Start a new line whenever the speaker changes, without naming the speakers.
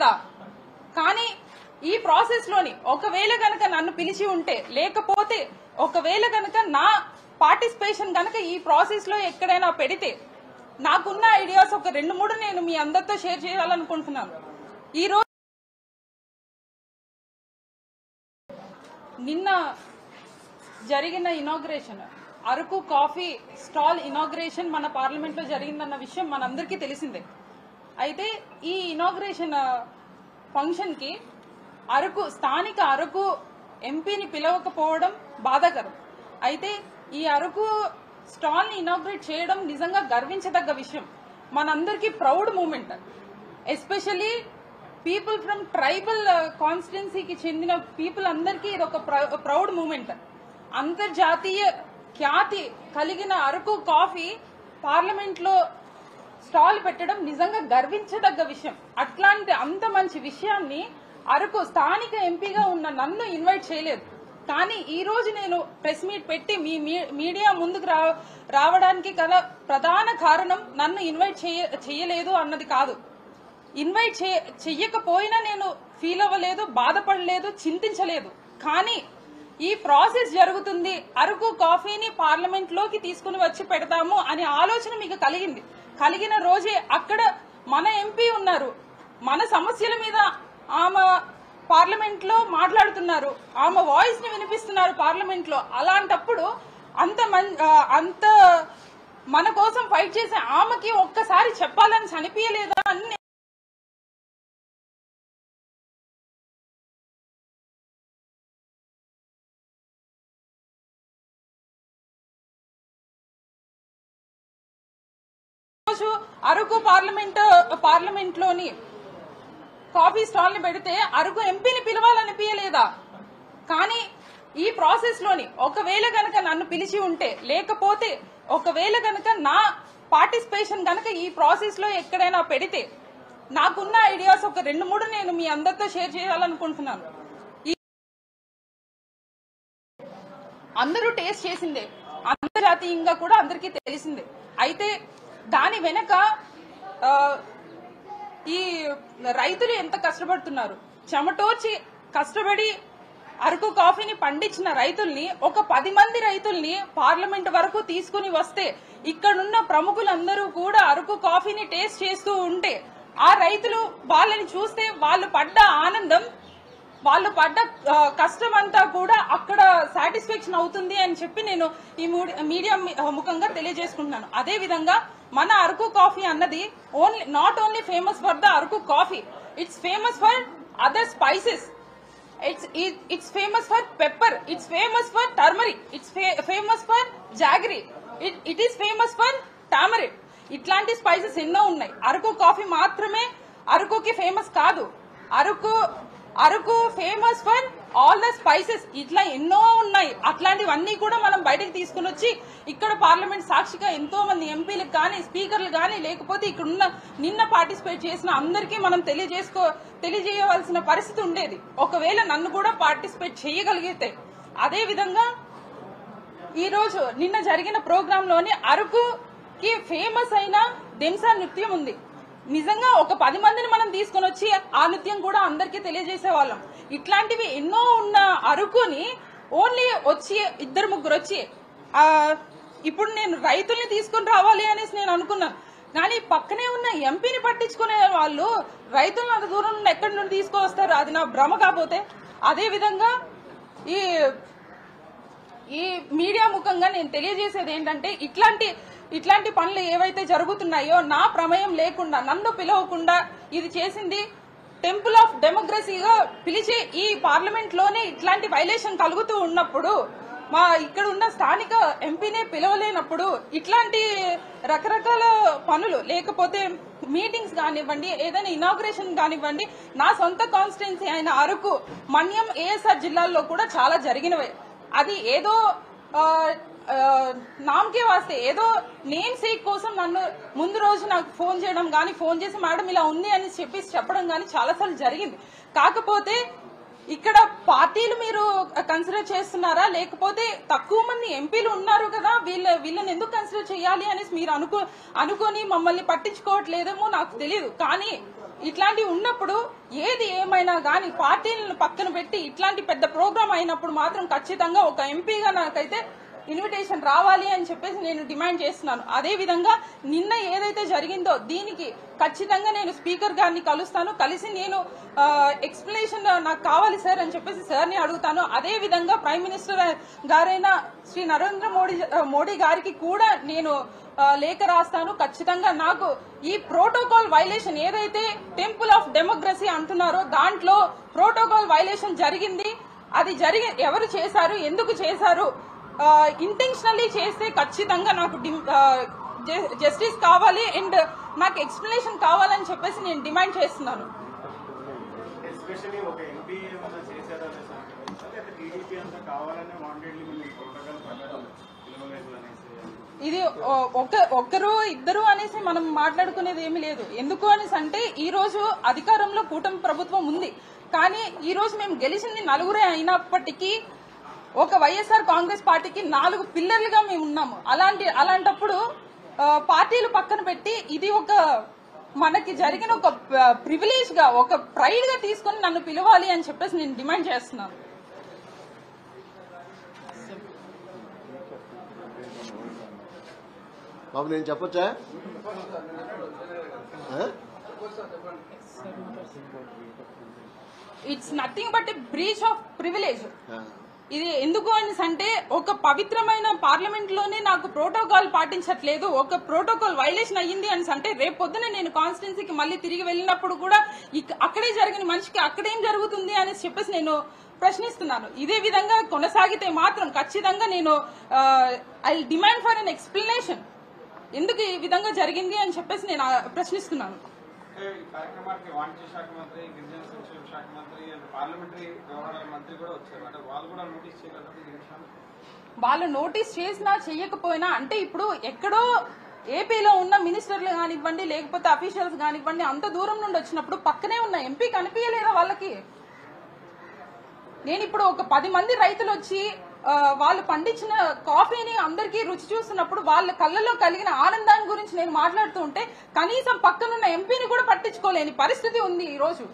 అనిపించలేదా? కానీ ఈ ప్రాసెస్ లోని ఒకవేళ గనక నన్ను పిలిచి ఉంటే, లేకపోతే ఒకవేళ గనక నా పార్టిసిపేషన్ గనక ఈ ప్రాసెస్ లో ఎక్కడైనా పెడితే, నాకున్న ఐడియాస్ ఒక 2-3 నేను మీ అందరితో షేర్ చేయాలనుకుంటున్నాను. ఈ రోజు నిన్న జరిగిన inauguration, Araku coffee stall inauguration మన పార్లమెంట్ లో జరిగిందన్న విషయం మనందరికీ తెలిసిందే. అయితే ఈ ఇనాగ్రేషన్ ఫంక్షన్ కి స్థానిక అరకు ఎంపీని పిలవకపోవడం బాధాకరం. అయితే ఈ అరకు స్టాల్ ని ఇనాగ్రేట్ చేయడం నిజంగా గర్వించదగ్గ విషయం, మనందరికీ proud moment. Especially people from tribal కాన్స్టిట్యున్సీకి చెందిన పీపుల్ అందరికీ ఇది ఒక ప్రౌడ్ మూమెంట్. అంతర్జాతీయ ఖ్యాతి కలిగిన అరకు కాఫీ పార్లమెంట్ లో స్టాల్ పెట్టడం నిజంగా గర్వించదగ్గ విషయం. అట్లాంటి అంత మంచి విషయాన్ని అరకు స్థానిక ఎంపీగా ఉన్న నన్ను ఇన్వైట్ చేయలేదు. కానీ ఈ రోజు నేను ప్రెస్ మీట్ పెట్టి మీ మీడియా ముందుకు రావడానికి గల ప్రధాన కారణం నన్ను ఇన్వైట్ చేయలేదు అన్నది కాదు. ఇన్వైట్ చెయ్యకపోయినా నేను ఫీల్ అవ్వలేదు, బాధపడలేదు, చింతించలేదు. కానీ ఈ ప్రాసెస్ జరుగుతుంది, అరకు కాఫీని పార్లమెంట్ లోకి తీసుకుని వచ్చి పెడతాము అనే ఆలోచన మీకు కలిగిన రోజే అక్కడ మన ఎంపీ ఉన్నారు, మన సమస్యల మీద ఆమె పార్లమెంట్ లో మాట్లాడుతున్నారు, ఆమె వాయిస్ ని వినిపిస్తున్నారు పార్లమెంట్ లో. అలాంటప్పుడు అంత మన కోసం ఫైట్ చేసే ఆమెకి ఒక్కసారి చెప్పాలని అనిపించలేదా అని అరకు పార్లమెంట్ లోని కాఫీ స్టాల్ ని పెడితే అరకు ఎంపీని పిలవాలనిపించలేదా? కానీ ఈ ప్రాసెస్ లోని ఒకవేళ గనక నన్ను పిలిచి ఉంటే, లేకపోతే ఒకవేళ గనక నా పార్టిసిపేషన్ గనక ఈ ప్రాసెస్ లో ఎక్కడైనా పెడితే, నాకున్న ఐడియాస్ ఒక 2-3 నేను మీ అందరితో షేర్ చేయాలనుకుంటున్నాను. అందరూ టేస్ట్ చేసిందే, అంతర్జాతీయంగా కూడా అందరికీ తెలిసిందే. అయితే దాని వెనక ఈ రైతులు ఎంత కష్టపడుతున్నారు, చెమటోర్చి కష్టపడి అరకు కాఫీని పండించిన రైతుల్ని, ఒక 10 మంది రైతుల్ని పార్లమెంట్ వరకు తీసుకుని వస్తే, ఇక్కడున్న ప్రముఖులందరూ కూడా అరకు కాఫీని టేస్ట్ చేస్తూ ఉంటే, ఆ రైతులు వాళ్ళని చూస్తే వాళ్ళు పడ్డ ఆనందం, వాళ్ళు పడ్డ కష్టం అంతా కూడా అక్కడ సాటిస్ఫాక్షన్ అవుతుంది అని చెప్పి నేను ఈ మీడియా ముఖంగా తెలియజేసుకుంటున్నాను. అదే విధంగా మన అరకు కాఫీ అన్నది not only famous for the Araku coffee, it's famous for other spices, it's famous for pepper, it's famous for turmeric, it's famous for jaggery, it is famous for tamarind. ఇట్లాంటి స్పైసెస్ ఎన్నో ఉన్నాయి. Araku coffee మాత్రమే అరకుకి famous కాదు, Araku famous for all the spices. ఇట్లా ఎన్నో ఉన్నాయి. అట్లాంటివన్నీ కూడా మనం బయటకు తీసుకుని వచ్చి ఇక్కడ పార్లమెంట్ సాక్షిగా ఎంతో మంది ఎంపీలకు కానీ, స్పీకర్లు కానీ, లేకపోతే ఇక్కడ నిన్న పార్టిసిపేట్ చేసిన అందరికీ మనం తెలియజేయవలసిన పరిస్థితి ఉండేది, ఒకవేళ నన్ను కూడా పార్టిసిపేట్ చేయగలిగితే. అదే విధంగా ఈ రోజు నిన్న జరిగిన ప్రోగ్రామ్ లోని అరకుకి ఫేమస్ అయిన దెంసా నృత్యం ఉంది. నిజంగా ఒక 10 మందిని మనం తీసుకుని వచ్చి ఆ నృత్యం కూడా అందరికీ తెలియజేసే వాళ్ళం. ఇట్లాంటివి ఎన్నో ఉన్న అరకుని ఓన్లీ వచ్చి 2-3 వచ్చి, ఇప్పుడు నేను రైతుల్ని తీసుకుని రావాలి అనేసి నేను అనుకున్నాను. కానీ పక్కనే ఉన్న ఎంపీని పట్టించుకునే వాళ్ళు రైతులను అంత దూరం నుండి ఎక్కడి నుండి తీసుకొస్తారు, అది నా భ్రమ. కాకపోతే అదే విధంగా ఈ మీడియా ముఖంగా నేను తెలియజేసేది ఏంటంటే, ఇట్లాంటి పనులు ఏవైతే జరుగుతున్నాయో నా ప్రమేయం లేకుండా, నన్ను పిలవకుండా ఇది చేసింది టెంపుల్ ఆఫ్ డెమోక్రసీగా పిలిచే ఈ పార్లమెంట్ లోనే ఇట్లాంటి వైలేషన్ కలుగుతూ ఉన్నప్పుడు, మా ఇక్కడ ఉన్న స్థానిక ఎంపీనే పిలవలేనప్పుడు, ఇట్లాంటి రకరకాల పనులు, లేకపోతే మీటింగ్స్ కానివ్వండి, ఏదైనా ఇనాగ్రేషన్ కానివ్వండి, నా సొంత కాన్స్టిట్యున్సీ అయిన అరకు, మన్యం, ఏఎస్ఆర్ జిల్లాల్లో కూడా చాలా జరిగినవే. అది ఏదో నామకే వాస్తే, ఏదో నేమ్ సేక్ కోసం నన్ను ముందు రోజు నాకు ఫోన్ చేయడం కానీ, ఫోన్ చేసి మేడం ఇలా ఉంది అని చెప్పడం కానీ చాలాసార్లు జరిగింది. కాకపోతే ఇక్కడ పార్టీలు మీరు కన్సిడర్ చేస్తున్నారా, లేకపోతే తక్కువ మంది ఎంపీలు ఉన్నారు కదా వీళ్ళని ఎందుకు కన్సిడర్ చేయాలి అనేసి మీరు అనుకొని మమ్మల్ని పట్టించుకోవట్లేదేమో నాకు తెలియదు. కానీ ఇట్లాంటివి ఉన్నప్పుడు ఏది ఏమైనా గానీ పార్టీలను పక్కన పెట్టి ఇట్లాంటి పెద్ద ప్రోగ్రామ్ అయినప్పుడు మాత్రం ఖచ్చితంగా ఒక ఎంపీగా నాకైతే ఇన్విటేషన్ రావాలి అని చెప్పేసి నేను డిమాండ్ చేస్తున్నాను. అదే విధంగా నిన్న ఏదైతే జరిగిందో దీనికి ఖచ్చితంగా నేను స్పీకర్ గారిని కలుస్తాను. కలిసి నేను ఎక్స్ప్లెనేషన్ నాకు కావాలి సార్ అని చెప్పేసి సార్ని అడుగుతాను. అదే విధంగా ప్రైమ్ మినిస్టర్ గారైన శ్రీ నరేంద్ర మోడీ గారికి కూడా నేను లేఖ రాస్తాను. ఖచ్చితంగా నాకు ఈ ప్రోటోకాల్ వైలేషన్ ఏదైతే టెంపుల్ ఆఫ్ డెమోక్రసీ అంటున్నారో దాంట్లో ప్రోటోకాల్ వైలేషన్ జరిగింది. అది ఎవరు చేశారు, ఎందుకు చేశారు, ఇంటెన్షనల్లీ చేస్తే ఖచ్చితంగా నాకు జస్టిస్ కావాలి అండ్ నాకు ఎక్స్ప్లెనేషన్ కావాలని చెప్పేసి నేను డిమాండ్ చేస్తున్నాను. ఇది ఒక్కరు ఇద్దరు అనేసి మనం మాట్లాడుకునేది ఏమీ లేదు. ఎందుకు అనేసి అంటే ఈ రోజు అధికారంలో కూటమి ప్రభుత్వం ఉంది, కానీ ఈ రోజు మేము గెలిచింది నలుగురే అయినప్పటికీ ఒక వైఎస్ఆర్ కాంగ్రెస్ పార్టీకి 4 పిల్లర్లుగా మేము ఉన్నాము. అలాంటప్పుడు పార్టీలు పక్కన పెట్టి ఇది ఒక మనకి జరిగిన ఒక ప్రివిలేజ్ గా ఒక ప్రైడ్ గా తీసుకొని నన్ను పిలవాలి అని చెప్పేసి నేను డిమాండ్ చేస్తున్నాను.
బాబు నేను చెప్పొచ్చా?
It's nothing but a breach of privilege. ఇది ఎందుకు అని అంటే ఒక పవిత్రమైన పార్లమెంట్ లోనే నాకు ప్రోటోకాల్ పాటించట్లేదు, ఒక ప్రోటోకాల్ వైలేషన్ అయ్యింది అని అంటే రేపు పొద్దున నేను కాన్స్టిట్యున్సీకి మళ్ళీ తిరిగి వెళ్ళినప్పుడు కూడా అక్కడే జరిగిన మనిషికి అక్కడేం జరుగుతుంది అని చెప్పేసి నేను ప్రశ్నిస్తున్నాను. ఇదే విధంగా కొనసాగితే మాత్రం ఖచ్చితంగా నేను I demand for an explanation, ఎందుకు ఈ విధంగా జరిగింది అని చెప్పేసి నేను ప్రశ్నిస్తున్నాను.
కార్యక్రమానికి వాణిజ్య శాఖ మంత్రి, గిరిజన సంక్షేమ శాఖ మంత్రి అండ్ పార్లమెంటరీ వ్యవహారాల మంత్రి కూడా వచ్చారు. అంటే వాళ్ళు కూడా నోటీస్ చేయగలరు.
వాళ్ళు నోటీస్ చేసినా చెయ్యకపోయినా అంటే ఇప్పుడు ఎక్కడో ఏపీలో ఉన్న మినిస్టర్లు కానివ్వండి లేకపోతే అఫీషియల్స్ కానివ్వండి అంత దూరం నుండి వచ్చినప్పుడు పక్కనే ఉన్న ఎంపీ కనిపించలేదా వాళ్ళకి? నేను ఇప్పుడు ఒక 10 మంది రైతులు వచ్చి వాళ్ళు పండించిన కాఫీని అందరికీ రుచి చూస్తున్నప్పుడు వాళ్ళ కళ్ళలో కలిగిన ఆనందాన్ని గురించి నేను మాట్లాడుతూ ఉంటే కనీసం పక్కనున్న ఎంపీని కూడా పట్టించుకోలేని పరిస్థితి ఉంది ఈ రోజు.